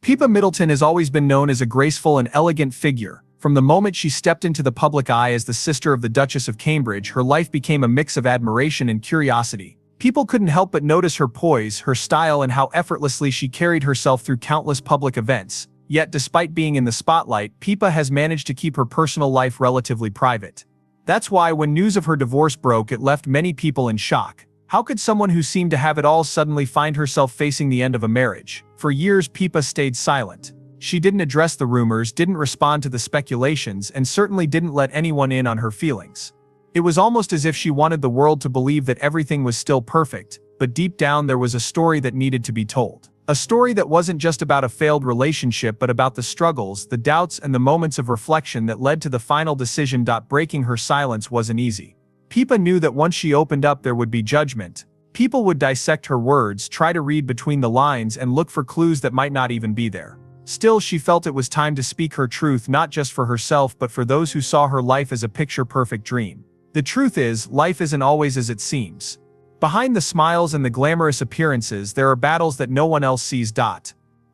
Pippa Middleton has always been known as a graceful and elegant figure. From the moment she stepped into the public eye as the sister of the Duchess of Cambridge, her life became a mix of admiration and curiosity. People couldn't help but notice her poise, her style, and how effortlessly she carried herself through countless public events. Yet, despite being in the spotlight, Pippa has managed to keep her personal life relatively private. That's why when news of her divorce broke, it left many people in shock. How could someone who seemed to have it all suddenly find herself facing the end of a marriage? For years, Pippa stayed silent. She didn't address the rumors, didn't respond to the speculations, and certainly didn't let anyone in on her feelings. It was almost as if she wanted the world to believe that everything was still perfect, but deep down there was a story that needed to be told. A story that wasn't just about a failed relationship but about the struggles, the doubts, and the moments of reflection that led to the final decision. Breaking her silence wasn't easy. Pippa knew that once she opened up there would be judgment. People would dissect her words, try to read between the lines, and look for clues that might not even be there. Still, she felt it was time to speak her truth, not just for herself but for those who saw her life as a picture-perfect dream. The truth is, life isn't always as it seems. Behind the smiles and the glamorous appearances, there are battles that no one else sees.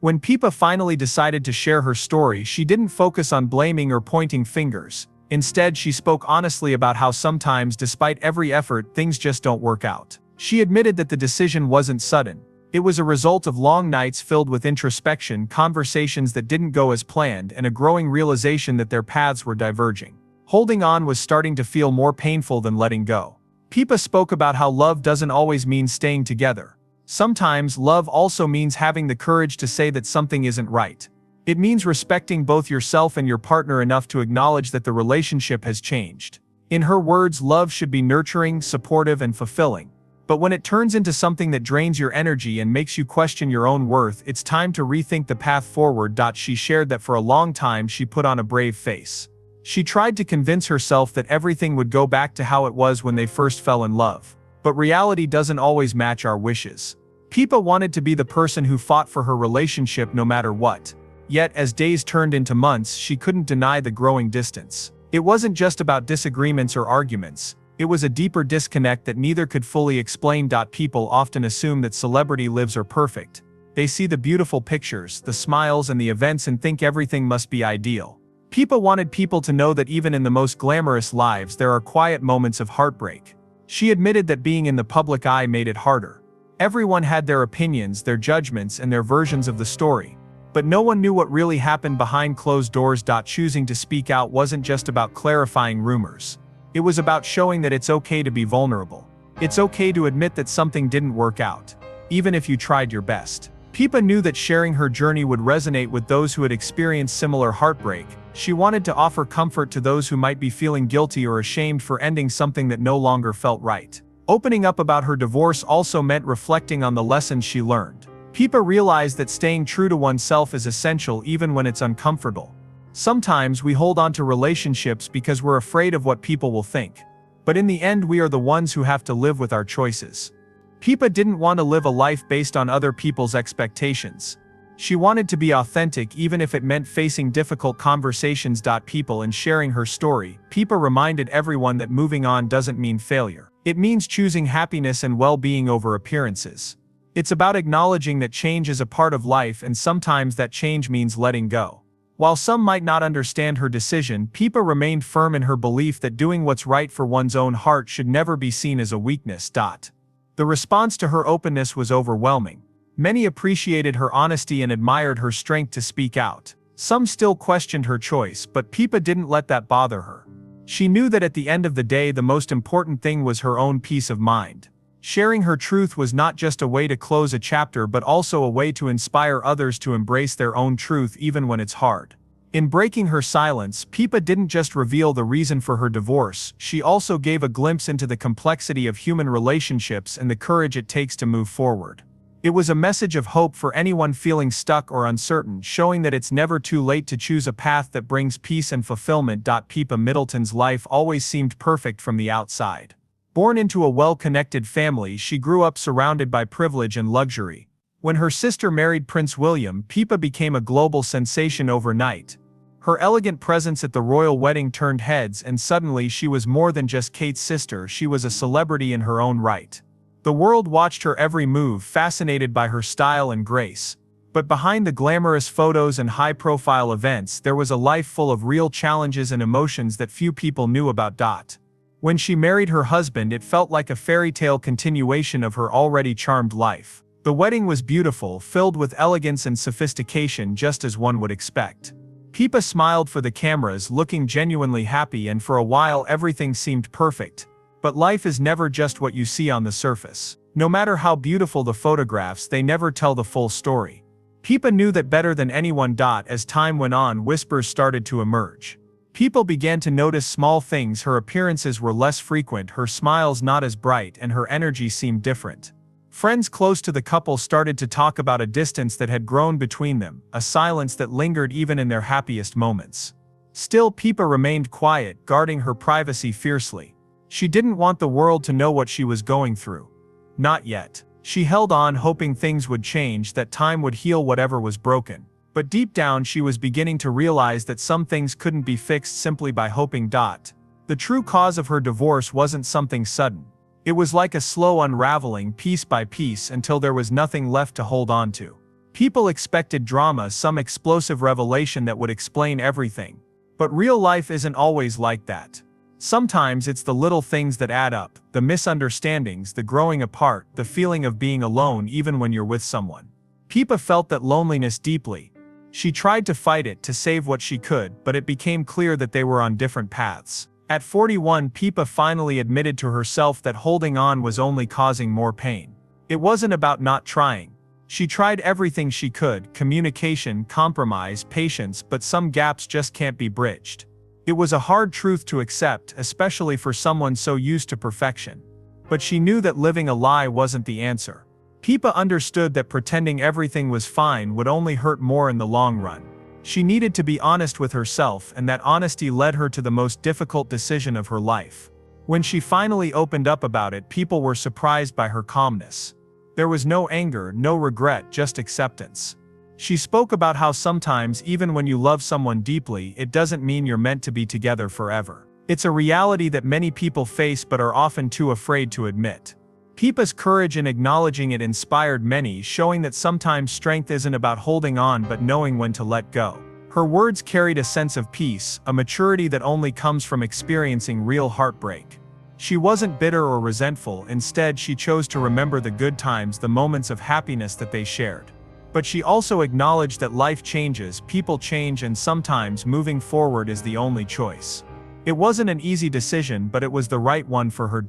When Pippa finally decided to share her story, she didn't focus on blaming or pointing fingers. Instead, she spoke honestly about how sometimes, despite every effort, things just don't work out. She admitted that the decision wasn't sudden. It was a result of long nights filled with introspection, conversations that didn't go as planned, and a growing realization that their paths were diverging. Holding on was starting to feel more painful than letting go. Pippa spoke about how love doesn't always mean staying together. Sometimes, love also means having the courage to say that something isn't right. It means respecting both yourself and your partner enough to acknowledge that the relationship has changed. In her words, love should be nurturing, supportive, and fulfilling. But when it turns into something that drains your energy and makes you question your own worth, it's time to rethink the path forward. She shared that for a long time she put on a brave face. She tried to convince herself that everything would go back to how it was when they first fell in love. But reality doesn't always match our wishes. Pippa wanted to be the person who fought for her relationship no matter what. Yet, as days turned into months, she couldn't deny the growing distance. It wasn't just about disagreements or arguments. It was a deeper disconnect that neither could fully explain. People often assume that celebrity lives are perfect. They see the beautiful pictures, the smiles, and the events and think everything must be ideal. Pippa wanted people to know that even in the most glamorous lives there are quiet moments of heartbreak. She admitted that being in the public eye made it harder. Everyone had their opinions, their judgments, and their versions of the story. But no one knew what really happened behind closed doors. Choosing to speak out wasn't just about clarifying rumors. It was about showing that it's okay to be vulnerable. It's okay to admit that something didn't work out, even if you tried your best. Pippa knew that sharing her journey would resonate with those who had experienced similar heartbreak. She wanted to offer comfort to those who might be feeling guilty or ashamed for ending something that no longer felt right. Opening up about her divorce also meant reflecting on the lessons she learned. Pippa realized that staying true to oneself is essential even when it's uncomfortable. Sometimes we hold on to relationships because we're afraid of what people will think. But in the end, we are the ones who have to live with our choices. Pippa didn't want to live a life based on other people's expectations. She wanted to be authentic even if it meant facing difficult conversations. People in sharing her story, Pippa reminded everyone that moving on doesn't mean failure. It means choosing happiness and well-being over appearances. It's about acknowledging that change is a part of life, and sometimes that change means letting go. While some might not understand her decision, Pippa remained firm in her belief that doing what's right for one's own heart should never be seen as a weakness. The response to her openness was overwhelming. Many appreciated her honesty and admired her strength to speak out. Some still questioned her choice, but Pippa didn't let that bother her. She knew that at the end of the day, the most important thing was her own peace of mind. Sharing her truth was not just a way to close a chapter but also a way to inspire others to embrace their own truth even when it's hard. In breaking her silence, Pippa didn't just reveal the reason for her divorce, she also gave a glimpse into the complexity of human relationships and the courage it takes to move forward. It was a message of hope for anyone feeling stuck or uncertain, showing that it's never too late to choose a path that brings peace and fulfillment. Pippa Middleton's life always seemed perfect from the outside. Born into a well-connected family, she grew up surrounded by privilege and luxury. When her sister married Prince William, Pippa became a global sensation overnight. Her elegant presence at the royal wedding turned heads, and suddenly she was more than just Kate's sister, she was a celebrity in her own right. The world watched her every move, fascinated by her style and grace. But behind the glamorous photos and high-profile events, there was a life full of real challenges and emotions that few people knew about. When she married her husband, it felt like a fairy tale continuation of her already charmed life. The wedding was beautiful, filled with elegance and sophistication, just as one would expect. Pippa smiled for the cameras, looking genuinely happy, and for a while everything seemed perfect. But life is never just what you see on the surface. No matter how beautiful the photographs, they never tell the full story. Pippa knew that better than anyone. As time went on, whispers started to emerge. People began to notice small things. Her appearances were less frequent, her smiles not as bright, and her energy seemed different. Friends close to the couple started to talk about a distance that had grown between them, a silence that lingered even in their happiest moments. Still, Pippa remained quiet, guarding her privacy fiercely. She didn't want the world to know what she was going through. Not yet. She held on, hoping things would change, that time would heal whatever was broken. But deep down she was beginning to realize that some things couldn't be fixed simply by hoping. The true cause of her divorce wasn't something sudden. It was like a slow unraveling, piece by piece, until there was nothing left to hold on to. People expected drama, some explosive revelation that would explain everything. But real life isn't always like that. Sometimes it's the little things that add up, the misunderstandings, the growing apart, the feeling of being alone even when you're with someone. Pippa felt that loneliness deeply. She tried to fight it, to save what she could, but it became clear that they were on different paths. At 41, Pippa finally admitted to herself that holding on was only causing more pain. It wasn't about not trying. She tried everything she could: communication, compromise, patience, but some gaps just can't be bridged. It was a hard truth to accept, especially for someone so used to perfection. But she knew that living a lie wasn't the answer. Pippa understood that pretending everything was fine would only hurt more in the long run. She needed to be honest with herself, and that honesty led her to the most difficult decision of her life. When she finally opened up about it, people were surprised by her calmness. There was no anger, no regret, just acceptance. She spoke about how sometimes, even when you love someone deeply, it doesn't mean you're meant to be together forever. It's a reality that many people face but are often too afraid to admit. Pippa's courage in acknowledging it inspired many, showing that sometimes strength isn't about holding on but knowing when to let go. Her words carried a sense of peace, a maturity that only comes from experiencing real heartbreak. She wasn't bitter or resentful, instead she chose to remember the good times, the moments of happiness that they shared. But she also acknowledged that life changes, people change, and sometimes moving forward is the only choice. It wasn't an easy decision, but it was the right one for her.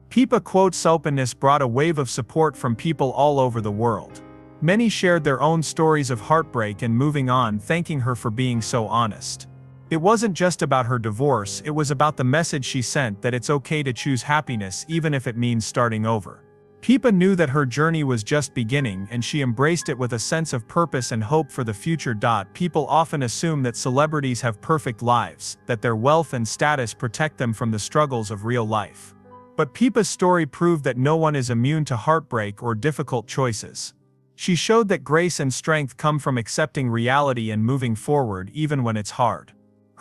Pippa quotes openness brought a wave of support from people all over the world. Many shared their own stories of heartbreak and moving on, thanking her for being so honest. It wasn't just about her divorce, it was about the message she sent, that it's okay to choose happiness even if it means starting over. Pippa knew that her journey was just beginning, and she embraced it with a sense of purpose and hope for the future. People often assume that celebrities have perfect lives, that their wealth and status protect them from the struggles of real life. But Pippa's story proved that no one is immune to heartbreak or difficult choices. She showed that grace and strength come from accepting reality and moving forward even when it's hard.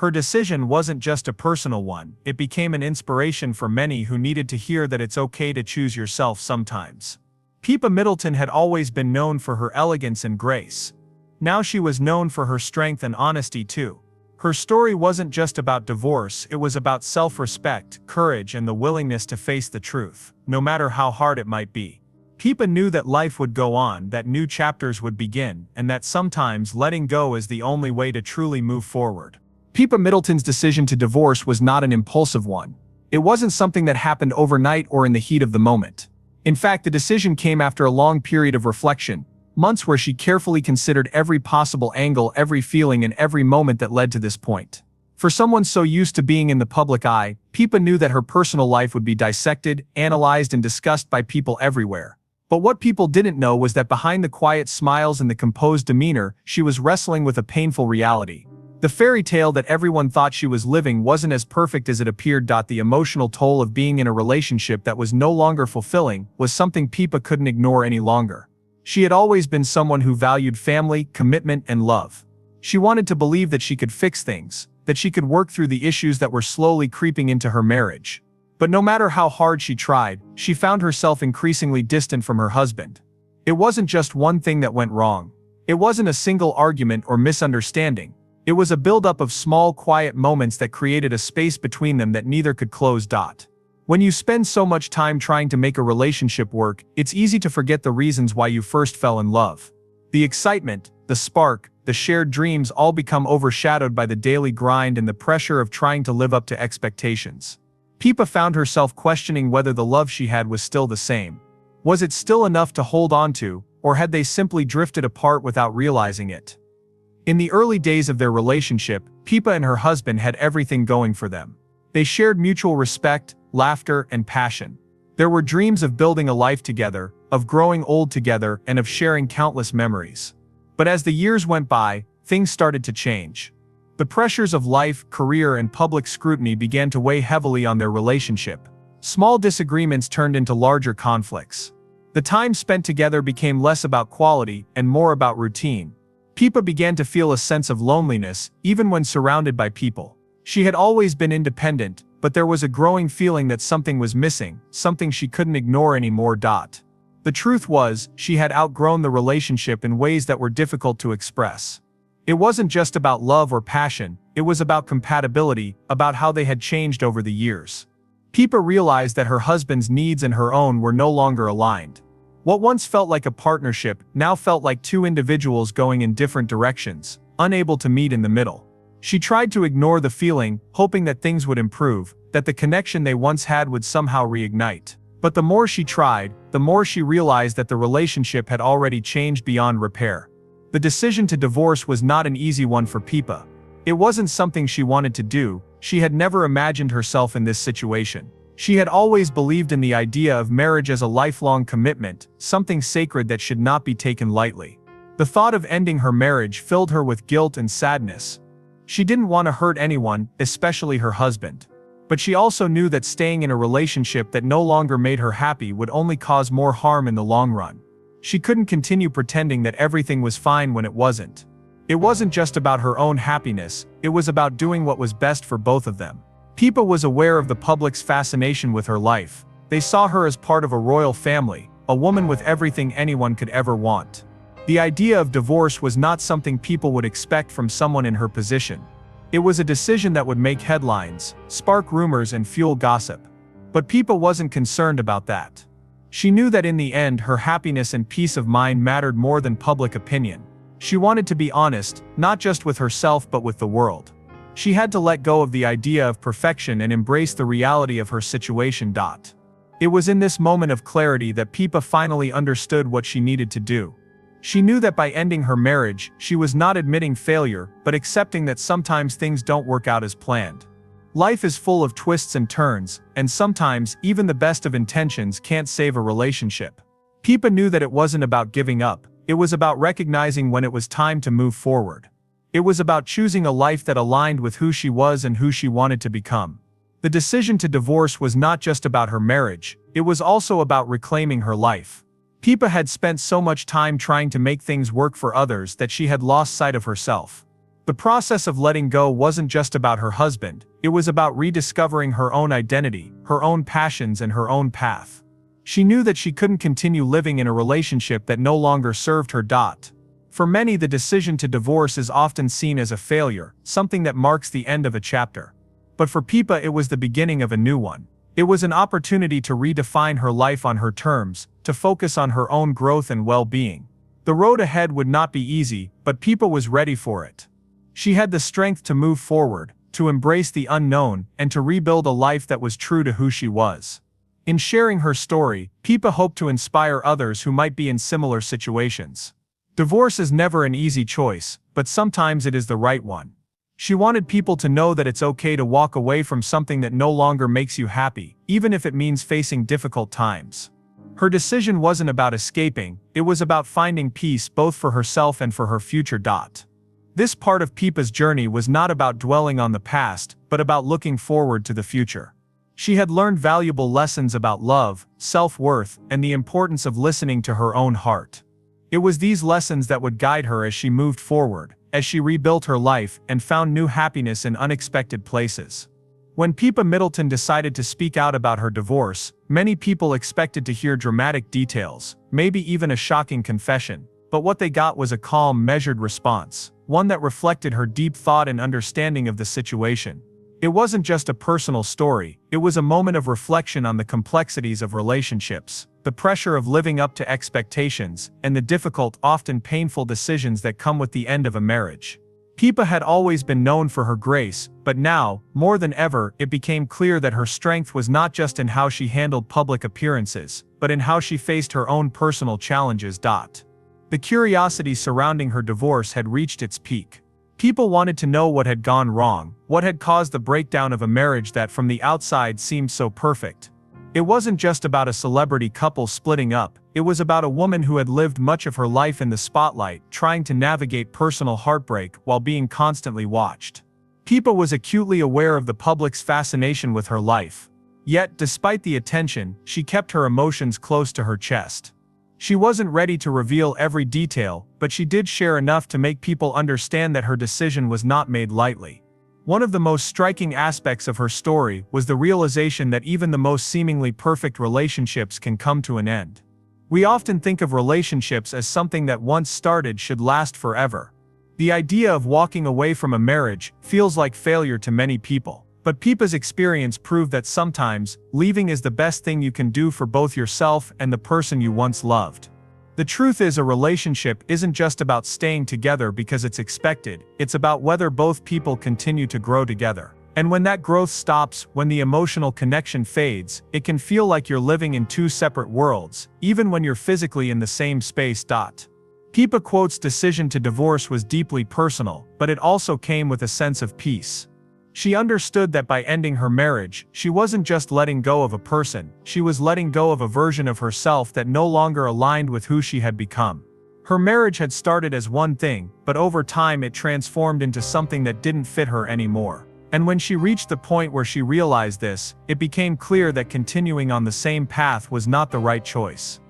Her decision wasn't just a personal one, it became an inspiration for many who needed to hear that it's okay to choose yourself sometimes. Pippa Middleton had always been known for her elegance and grace. Now she was known for her strength and honesty too. Her story wasn't just about divorce, it was about self-respect, courage, and the willingness to face the truth, no matter how hard it might be. Pippa knew that life would go on, that new chapters would begin, and that sometimes letting go is the only way to truly move forward. Pippa Middleton's decision to divorce was not an impulsive one. It wasn't something that happened overnight or in the heat of the moment. In fact, the decision came after a long period of reflection, months where she carefully considered every possible angle, every feeling, and every moment that led to this point. For someone so used to being in the public eye, Pippa knew that her personal life would be dissected, analyzed, and discussed by people everywhere. But what people didn't know was that behind the quiet smiles and the composed demeanor, she was wrestling with a painful reality. The fairy tale that everyone thought she was living wasn't as perfect as it appeared. The emotional toll of being in a relationship that was no longer fulfilling was something Pippa couldn't ignore any longer. She had always been someone who valued family, commitment, and love. She wanted to believe that she could fix things, that she could work through the issues that were slowly creeping into her marriage. But no matter how hard she tried, she found herself increasingly distant from her husband. It wasn't just one thing that went wrong. It wasn't a single argument or misunderstanding. It was a buildup of small, quiet moments that created a space between them that neither could close. When you spend so much time trying to make a relationship work, it's easy to forget the reasons why you first fell in love. The excitement, the spark, the shared dreams all become overshadowed by the daily grind and the pressure of trying to live up to expectations. Pippa found herself questioning whether the love she had was still the same. Was it still enough to hold on to, or had they simply drifted apart without realizing it? In the early days of their relationship, Pippa and her husband had everything going for them. They shared mutual respect, laughter, and passion. There were dreams of building a life together, of growing old together, and of sharing countless memories. But as the years went by, things started to change. The pressures of life, career, and public scrutiny began to weigh heavily on their relationship. Small disagreements turned into larger conflicts. The time spent together became less about quality and more about routine. Pippa began to feel a sense of loneliness, even when surrounded by people. She had always been independent, but there was a growing feeling that something was missing, something she couldn't ignore anymore. The truth was, she had outgrown the relationship in ways that were difficult to express. It wasn't just about love or passion, it was about compatibility, about how they had changed over the years. Pippa realized that her husband's needs and her own were no longer aligned. What once felt like a partnership now felt like two individuals going in different directions, unable to meet in the middle. She tried to ignore the feeling, hoping that things would improve, that the connection they once had would somehow reignite. But the more she tried, the more she realized that the relationship had already changed beyond repair. The decision to divorce was not an easy one for Pippa. It wasn't something she wanted to do. She had never imagined herself in this situation. She had always believed in the idea of marriage as a lifelong commitment, something sacred that should not be taken lightly. The thought of ending her marriage filled her with guilt and sadness. She didn't want to hurt anyone, especially her husband. But she also knew that staying in a relationship that no longer made her happy would only cause more harm in the long run. She couldn't continue pretending that everything was fine when it wasn't. It wasn't just about her own happiness, it was about doing what was best for both of them. Pippa was aware of the public's fascination with her life. They saw her as part of a royal family, a woman with everything anyone could ever want. The idea of divorce was not something people would expect from someone in her position. It was a decision that would make headlines, spark rumors, and fuel gossip. But Pippa wasn't concerned about that. She knew that in the end her happiness and peace of mind mattered more than public opinion. She wanted to be honest, not just with herself but with the world. She had to let go of the idea of perfection and embrace the reality of her situation. It was in this moment of clarity that Pippa finally understood what she needed to do. She knew that by ending her marriage, she was not admitting failure, but accepting that sometimes things don't work out as planned. Life is full of twists and turns, and sometimes even the best of intentions can't save a relationship. Pippa knew that it wasn't about giving up, it was about recognizing when it was time to move forward. It was about choosing a life that aligned with who she was and who she wanted to become. The decision to divorce was not just about her marriage, it was also about reclaiming her life. Pippa had spent so much time trying to make things work for others that she had lost sight of herself. The process of letting go wasn't just about her husband, it was about rediscovering her own identity, her own passions, and her own path. She knew that she couldn't continue living in a relationship that no longer served her. For many, the decision to divorce is often seen as a failure, something that marks the end of a chapter. But for Pippa, it was the beginning of a new one. It was an opportunity to redefine her life on her terms, to focus on her own growth and well-being. The road ahead would not be easy, but Pippa was ready for it. She had the strength to move forward, to embrace the unknown, and to rebuild a life that was true to who she was. In sharing her story, Pippa hoped to inspire others who might be in similar situations. Divorce is never an easy choice, but sometimes it is the right one. She wanted people to know that it's okay to walk away from something that no longer makes you happy, even if it means facing difficult times. Her decision wasn't about escaping, it was about finding peace both for herself and for her future. This part of Pippa's journey was not about dwelling on the past, but about looking forward to the future. She had learned valuable lessons about love, self-worth, and the importance of listening to her own heart. It was these lessons that would guide her as she moved forward, as she rebuilt her life and found new happiness in unexpected places. When Pippa Middleton decided to speak out about her divorce, many people expected to hear dramatic details, maybe even a shocking confession. But what they got was a calm, measured response, one that reflected her deep thought and understanding of the situation. It wasn't just a personal story, it was a moment of reflection on the complexities of relationships, the pressure of living up to expectations, and the difficult, often painful decisions that come with the end of a marriage. Pippa had always been known for her grace, but now, more than ever, it became clear that her strength was not just in how she handled public appearances, but in how she faced her own personal challenges. The curiosity surrounding her divorce had reached its peak. People wanted to know what had gone wrong, what had caused the breakdown of a marriage that from the outside seemed so perfect. It wasn't just about a celebrity couple splitting up, it was about a woman who had lived much of her life in the spotlight, trying to navigate personal heartbreak while being constantly watched. Pippa was acutely aware of the public's fascination with her life. Yet, despite the attention, she kept her emotions close to her chest. She wasn't ready to reveal every detail, but she did share enough to make people understand that her decision was not made lightly. One of the most striking aspects of her story was the realization that even the most seemingly perfect relationships can come to an end. We often think of relationships as something that once started should last forever. The idea of walking away from a marriage feels like failure to many people. But Pippa's experience proved that sometimes, leaving is the best thing you can do for both yourself and the person you once loved. The truth is, a relationship isn't just about staying together because it's expected, it's about whether both people continue to grow together. And when that growth stops, when the emotional connection fades, it can feel like you're living in two separate worlds, even when you're physically in the same space. Pippa quote's decision to divorce was deeply personal, but it also came with a sense of peace. She understood that by ending her marriage, she wasn't just letting go of a person, she was letting go of a version of herself that no longer aligned with who she had become. Her marriage had started as one thing, but over time it transformed into something that didn't fit her anymore. And when she reached the point where she realized this, it became clear that continuing on the same path was not the right choice.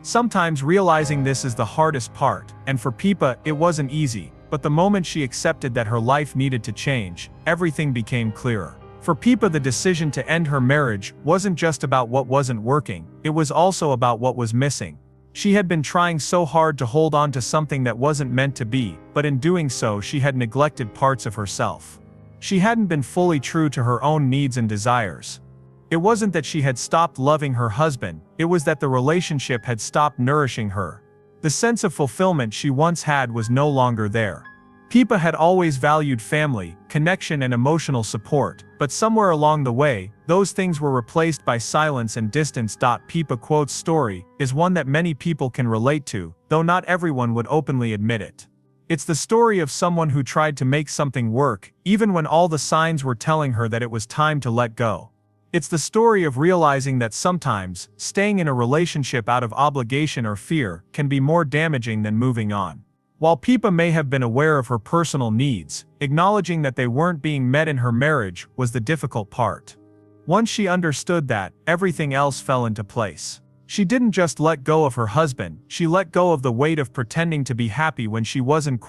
Sometimes realizing this is the hardest part, and for Pippa, it wasn't easy. But the moment she accepted that her life needed to change, everything became clearer. For Pippa, the decision to end her marriage wasn't just about what wasn't working, it was also about what was missing. She had been trying so hard to hold on to something that wasn't meant to be, but in doing so she had neglected parts of herself. She hadn't been fully true to her own needs and desires. It wasn't that she had stopped loving her husband, it was that the relationship had stopped nourishing her. The sense of fulfillment she once had was no longer there. Pippa had always valued family, connection and emotional support, but somewhere along the way, those things were replaced by silence and distance. Pippa quote's story is one that many people can relate to, though not everyone would openly admit it. It's the story of someone who tried to make something work, even when all the signs were telling her that it was time to let go. It's the story of realizing that sometimes, staying in a relationship out of obligation or fear can be more damaging than moving on. While Pippa may have been aware of her personal needs, acknowledging that they weren't being met in her marriage was the difficult part. Once she understood that, everything else fell into place. She didn't just let go of her husband, she let go of the weight of pretending to be happy when she wasn't.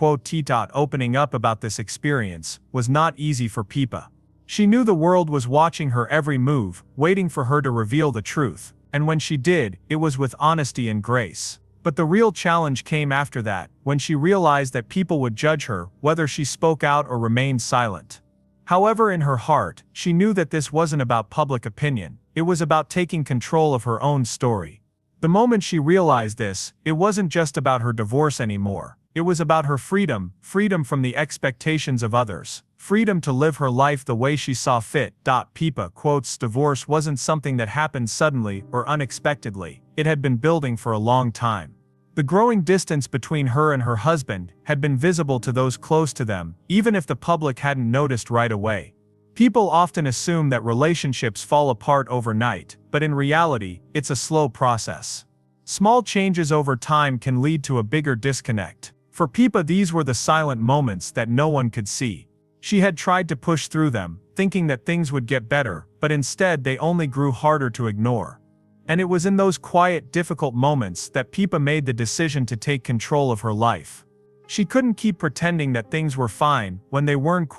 Opening up about this experience was not easy for Pippa. She knew the world was watching her every move, waiting for her to reveal the truth, and when she did, it was with honesty and grace. But the real challenge came after that, when she realized that people would judge her, whether she spoke out or remained silent. However, in her heart, she knew that this wasn't about public opinion, it was about taking control of her own story. The moment she realized this, it wasn't just about her divorce anymore. It was about her freedom, freedom from the expectations of others, freedom to live her life the way she saw fit. Pippa quote's divorce wasn't something that happened suddenly or unexpectedly, it had been building for a long time. The growing distance between her and her husband had been visible to those close to them, even if the public hadn't noticed right away. People often assume that relationships fall apart overnight, but in reality, it's a slow process. Small changes over time can lead to a bigger disconnect. For Pippa, these were the silent moments that no one could see. She had tried to push through them, thinking that things would get better, but instead they only grew harder to ignore. And it was in those quiet, difficult moments that Pippa made the decision to take control of her life. She couldn't keep pretending that things were fine when they weren't.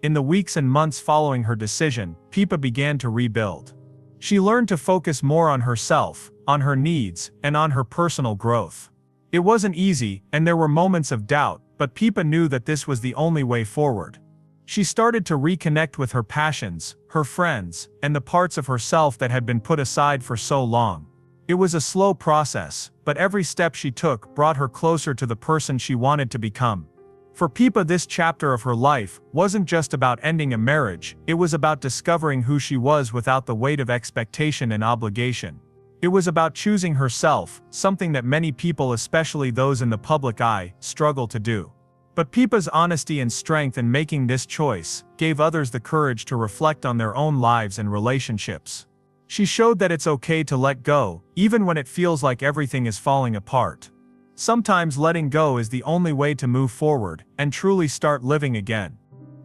In the weeks and months following her decision, Pippa began to rebuild. She learned to focus more on herself, on her needs, and on her personal growth. It wasn't easy, and there were moments of doubt, but Pippa knew that this was the only way forward. She started to reconnect with her passions, her friends, and the parts of herself that had been put aside for so long. It was a slow process, but every step she took brought her closer to the person she wanted to become. For Pippa, this chapter of her life wasn't just about ending a marriage, it was about discovering who she was without the weight of expectation and obligation. It was about choosing herself, something that many people, especially those in the public eye, struggle to do. But Pippa's honesty and strength in making this choice gave others the courage to reflect on their own lives and relationships. She showed that it's okay to let go, even when it feels like everything is falling apart. Sometimes letting go is the only way to move forward and truly start living again.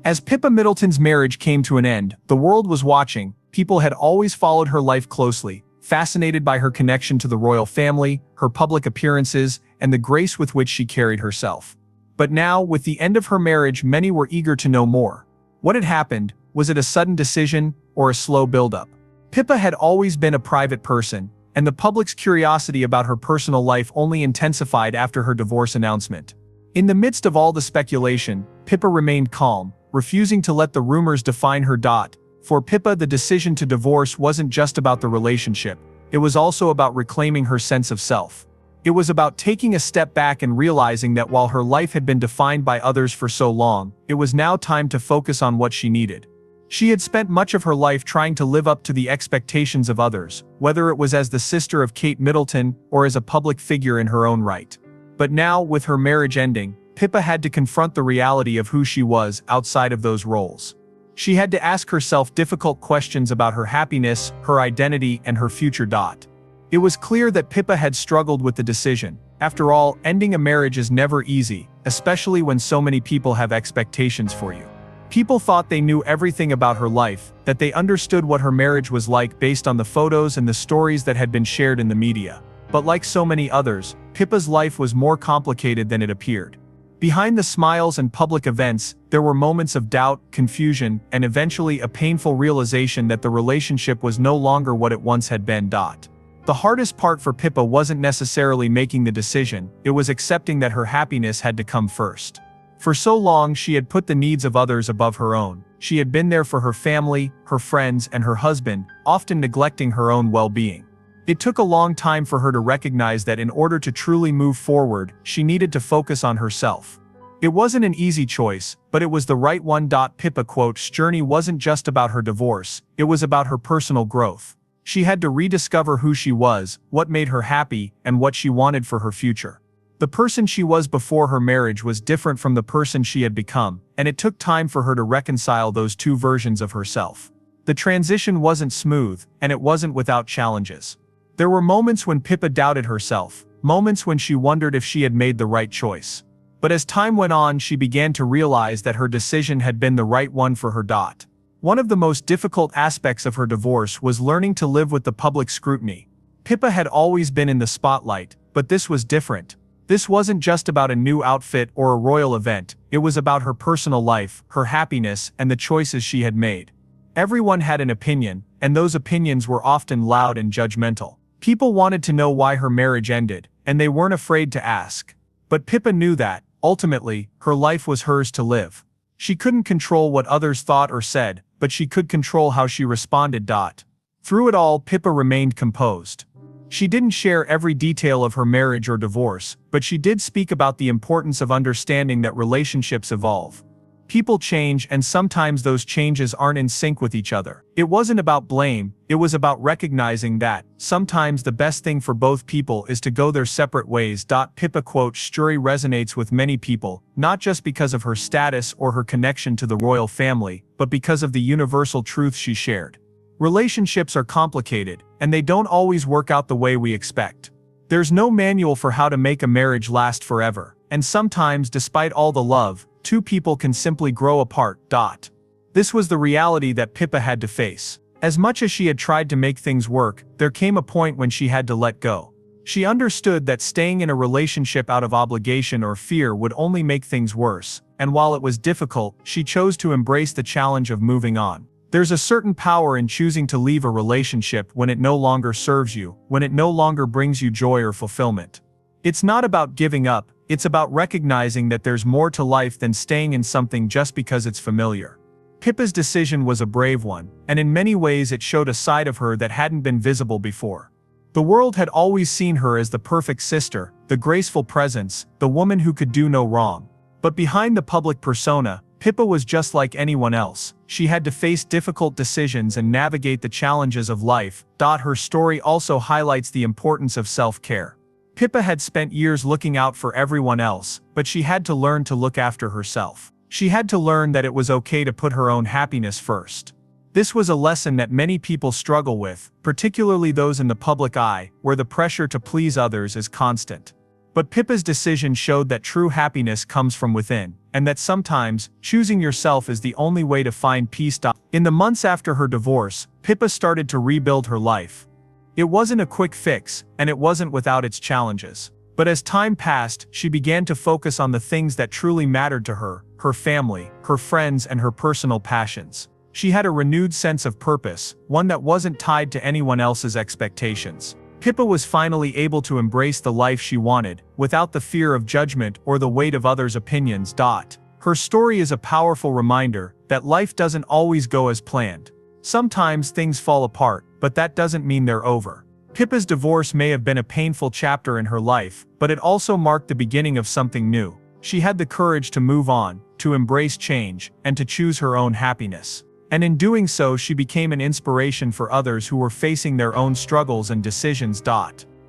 As Pippa Middleton's marriage came to an end, the world was watching. People had always followed her life closely, fascinated by her connection to the royal family, her public appearances, and the grace with which she carried herself. But now, with the end of her marriage, many were eager to know more. What had happened? Was it a sudden decision, or a slow buildup? Pippa had always been a private person, and the public's curiosity about her personal life only intensified after her divorce announcement. In the midst of all the speculation, Pippa remained calm, refusing to let the rumors define her. For Pippa, the decision to divorce wasn't just about the relationship, it was also about reclaiming her sense of self. It was about taking a step back and realizing that while her life had been defined by others for so long, it was now time to focus on what she needed. She had spent much of her life trying to live up to the expectations of others, whether it was as the sister of Kate Middleton or as a public figure in her own right. But now, with her marriage ending, Pippa had to confront the reality of who she was outside of those roles. She had to ask herself difficult questions about her happiness, her identity, and her future. It was clear that Pippa had struggled with the decision. After all, ending a marriage is never easy, especially when so many people have expectations for you. People thought they knew everything about her life, that they understood what her marriage was like based on the photos and the stories that had been shared in the media. But like so many others, Pippa's life was more complicated than it appeared. Behind the smiles and public events, there were moments of doubt, confusion, and eventually a painful realization that the relationship was no longer what it once had been. The hardest part for Pippa wasn't necessarily making the decision, it was accepting that her happiness had to come first. For so long she had put the needs of others above her own. She had been there for her family, her friends, and her husband, often neglecting her own well-being. It took a long time for her to recognize that in order to truly move forward, she needed to focus on herself. It wasn't an easy choice, but it was the right one. Pippa quote's journey wasn't just about her divorce, it was about her personal growth. She had to rediscover who she was, what made her happy, and what she wanted for her future. The person she was before her marriage was different from the person she had become, and it took time for her to reconcile those two versions of herself. The transition wasn't smooth, and it wasn't without challenges. There were moments when Pippa doubted herself, moments when she wondered if she had made the right choice. But as time went on, she began to realize that her decision had been the right one for her. One of the most difficult aspects of her divorce was learning to live with the public scrutiny. Pippa had always been in the spotlight, but this was different. This wasn't just about a new outfit or a royal event, it was about her personal life, her happiness, and the choices she had made. Everyone had an opinion, and those opinions were often loud and judgmental. People wanted to know why her marriage ended, and they weren't afraid to ask. But Pippa knew that, ultimately, her life was hers to live. She couldn't control what others thought or said, but she could control how she responded. Through it all, Pippa remained composed. She didn't share every detail of her marriage or divorce, but she did speak about the importance of understanding that relationships evolve. People change, and sometimes those changes aren't in sync with each other. It wasn't about blame, it was about recognizing that, sometimes the best thing for both people is to go their separate ways. Pippa quote's story resonates with many people, not just because of her status or her connection to the royal family, but because of the universal truth she shared. Relationships are complicated, and they don't always work out the way we expect. There's no manual for how to make a marriage last forever, and sometimes, despite all the love, two people can simply grow apart. This was the reality that Pippa had to face. As much as she had tried to make things work, there came a point when she had to let go. She understood that staying in a relationship out of obligation or fear would only make things worse, and while it was difficult, she chose to embrace the challenge of moving on. There's a certain power in choosing to leave a relationship when it no longer serves you, when it no longer brings you joy or fulfillment. It's not about giving up, it's about recognizing that there's more to life than staying in something just because it's familiar. Pippa's decision was a brave one, and in many ways it showed a side of her that hadn't been visible before. The world had always seen her as the perfect sister, the graceful presence, the woman who could do no wrong. But behind the public persona, Pippa was just like anyone else. She had to face difficult decisions and navigate the challenges of life. Her story also highlights the importance of self-care. Pippa had spent years looking out for everyone else, but she had to learn to look after herself. She had to learn that it was okay to put her own happiness first. This was a lesson that many people struggle with, particularly those in the public eye, where the pressure to please others is constant. But Pippa's decision showed that true happiness comes from within, and that sometimes, choosing yourself is the only way to find peace. In the months after her divorce, Pippa started to rebuild her life. It wasn't a quick fix, and it wasn't without its challenges. But as time passed, she began to focus on the things that truly mattered to her: her family, her friends, and her personal passions. She had a renewed sense of purpose, one that wasn't tied to anyone else's expectations. Pippa was finally able to embrace the life she wanted, without the fear of judgment or the weight of others' opinions. Her story is a powerful reminder that life doesn't always go as planned. Sometimes things fall apart, but that doesn't mean they're over. Pippa's divorce may have been a painful chapter in her life, but it also marked the beginning of something new. She had the courage to move on, to embrace change, and to choose her own happiness. And in doing so, she became an inspiration for others who were facing their own struggles and decisions.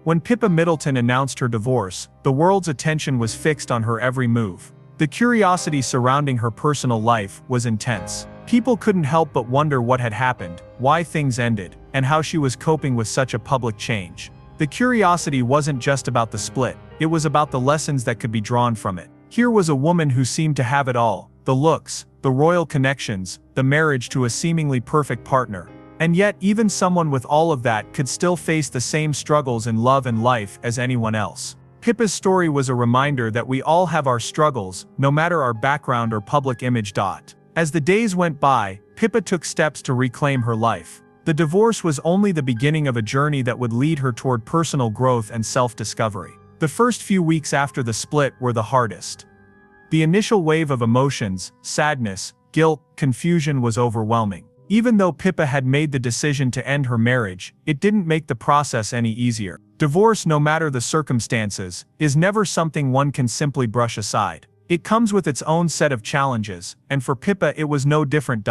When Pippa Middleton announced her divorce, the world's attention was fixed on her every move. The curiosity surrounding her personal life was intense. People couldn't help but wonder what had happened, why things ended, and how she was coping with such a public change. The curiosity wasn't just about the split, it was about the lessons that could be drawn from it. Here was a woman who seemed to have it all: the looks, the royal connections, the marriage to a seemingly perfect partner. And yet, even someone with all of that could still face the same struggles in love and life as anyone else. Pippa's story was a reminder that we all have our struggles, no matter our background or public image. As the days went by, Pippa took steps to reclaim her life. The divorce was only the beginning of a journey that would lead her toward personal growth and self-discovery. The first few weeks after the split were the hardest. The initial wave of emotions, sadness, guilt, confusion was overwhelming. Even though Pippa had made the decision to end her marriage, it didn't make the process any easier. Divorce, no matter the circumstances, is never something one can simply brush aside. It comes with its own set of challenges, and for Pippa it was no different.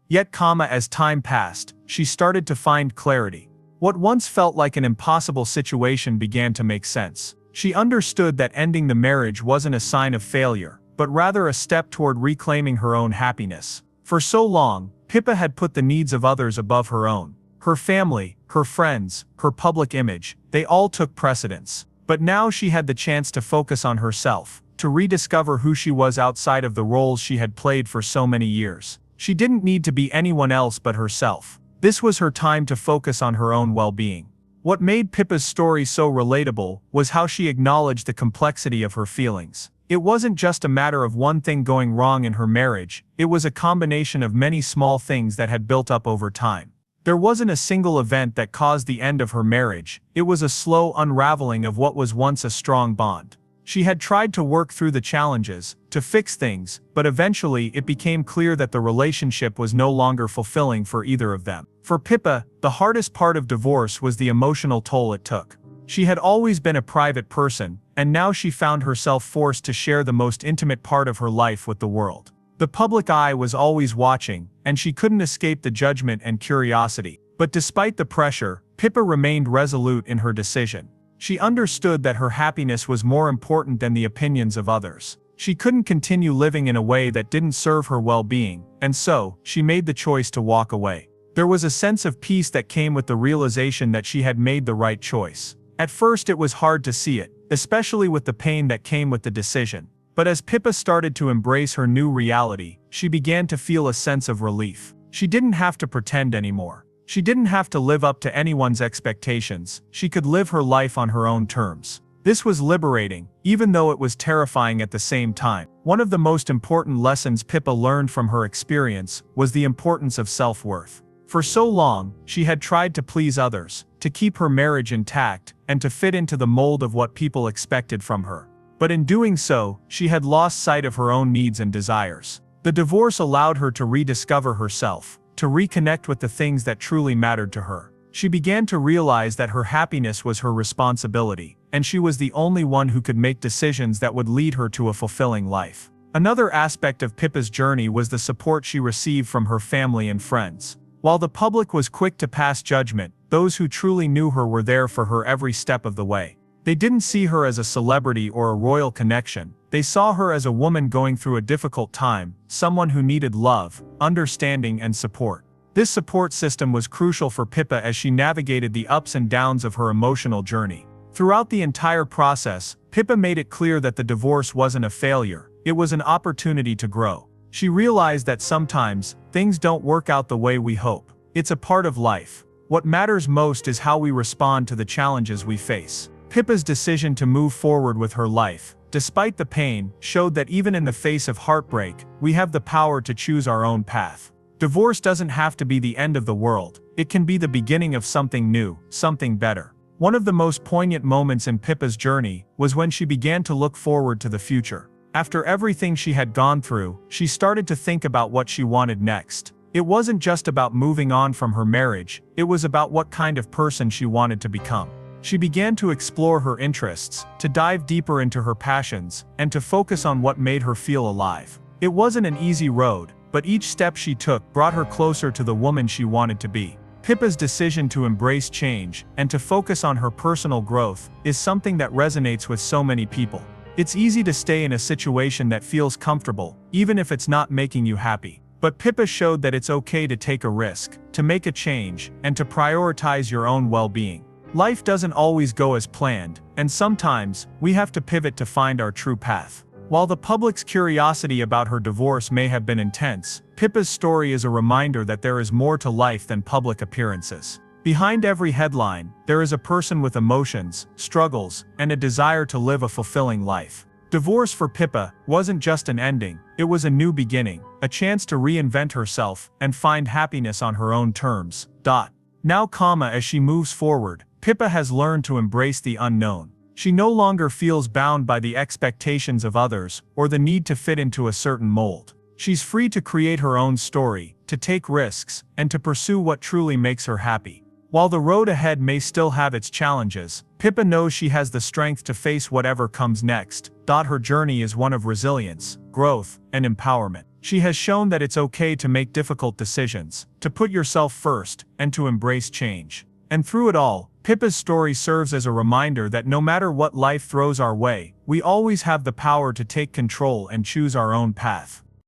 Yet, as time passed, she started to find clarity. What once felt like an impossible situation began to make sense. She understood that ending the marriage wasn't a sign of failure, but rather a step toward reclaiming her own happiness. For so long, Pippa had put the needs of others above her own. Her family, her friends, her public image, they all took precedence. But now she had the chance to focus on herself, to rediscover who she was outside of the roles she had played for so many years. She didn't need to be anyone else but herself. This was her time to focus on her own well-being. What made Pippa's story so relatable was how she acknowledged the complexity of her feelings. It wasn't just a matter of one thing going wrong in her marriage, it was a combination of many small things that had built up over time. There wasn't a single event that caused the end of her marriage, it was a slow unraveling of what was once a strong bond. She had tried to work through the challenges, to fix things, but eventually it became clear that the relationship was no longer fulfilling for either of them. For Pippa, the hardest part of divorce was the emotional toll it took. She had always been a private person, and now she found herself forced to share the most intimate part of her life with the world. The public eye was always watching, and she couldn't escape the judgment and curiosity. But despite the pressure, Pippa remained resolute in her decision. She understood that her happiness was more important than the opinions of others. She couldn't continue living in a way that didn't serve her well-being, and so, she made the choice to walk away. There was a sense of peace that came with the realization that she had made the right choice. At first it was hard to see it, especially with the pain that came with the decision. But as Pippa started to embrace her new reality, she began to feel a sense of relief. She didn't have to pretend anymore. She didn't have to live up to anyone's expectations, she could live her life on her own terms. This was liberating, even though it was terrifying at the same time. One of the most important lessons Pippa learned from her experience was the importance of self-worth. For so long, she had tried to please others, to keep her marriage intact, and to fit into the mold of what people expected from her. But in doing so, she had lost sight of her own needs and desires. The divorce allowed her to rediscover herself, to reconnect with the things that truly mattered to her. She began to realize that her happiness was her responsibility, and she was the only one who could make decisions that would lead her to a fulfilling life. Another aspect of Pippa's journey was the support she received from her family and friends. While the public was quick to pass judgment, those who truly knew her were there for her every step of the way. They didn't see her as a celebrity or a royal connection. They saw her as a woman going through a difficult time, someone who needed love, understanding, and support. This support system was crucial for Pippa as she navigated the ups and downs of her emotional journey. Throughout the entire process, Pippa made it clear that the divorce wasn't a failure, it was an opportunity to grow. She realized that sometimes, things don't work out the way we hope. It's a part of life. What matters most is how we respond to the challenges we face. Pippa's decision to move forward with her life, despite the pain, showed that even in the face of heartbreak, we have the power to choose our own path. Divorce doesn't have to be the end of the world, it can be the beginning of something new, something better. One of the most poignant moments in Pippa's journey was when she began to look forward to the future. After everything she had gone through, she started to think about what she wanted next. It wasn't just about moving on from her marriage, it was about what kind of person she wanted to become. She began to explore her interests, to dive deeper into her passions, and to focus on what made her feel alive. It wasn't an easy road, but each step she took brought her closer to the woman she wanted to be. Pippa's decision to embrace change, and to focus on her personal growth, is something that resonates with so many people. It's easy to stay in a situation that feels comfortable, even if it's not making you happy. But Pippa showed that it's okay to take a risk, to make a change, and to prioritize your own well-being. Life doesn't always go as planned, and sometimes, we have to pivot to find our true path. While the public's curiosity about her divorce may have been intense, Pippa's story is a reminder that there is more to life than public appearances. Behind every headline, there is a person with emotions, struggles, and a desire to live a fulfilling life. Divorce for Pippa wasn't just an ending, it was a new beginning, a chance to reinvent herself and find happiness on her own terms. Now, as she moves forward, Pippa has learned to embrace the unknown. She no longer feels bound by the expectations of others or the need to fit into a certain mold. She's free to create her own story, to take risks, and to pursue what truly makes her happy. While the road ahead may still have its challenges, Pippa knows she has the strength to face whatever comes next. Her journey is one of resilience, growth, and empowerment. She has shown that it's okay to make difficult decisions, to put yourself first, and to embrace change. And through it all, Pippa's story serves as a reminder that no matter what life throws our way, we always have the power to take control and choose our own path.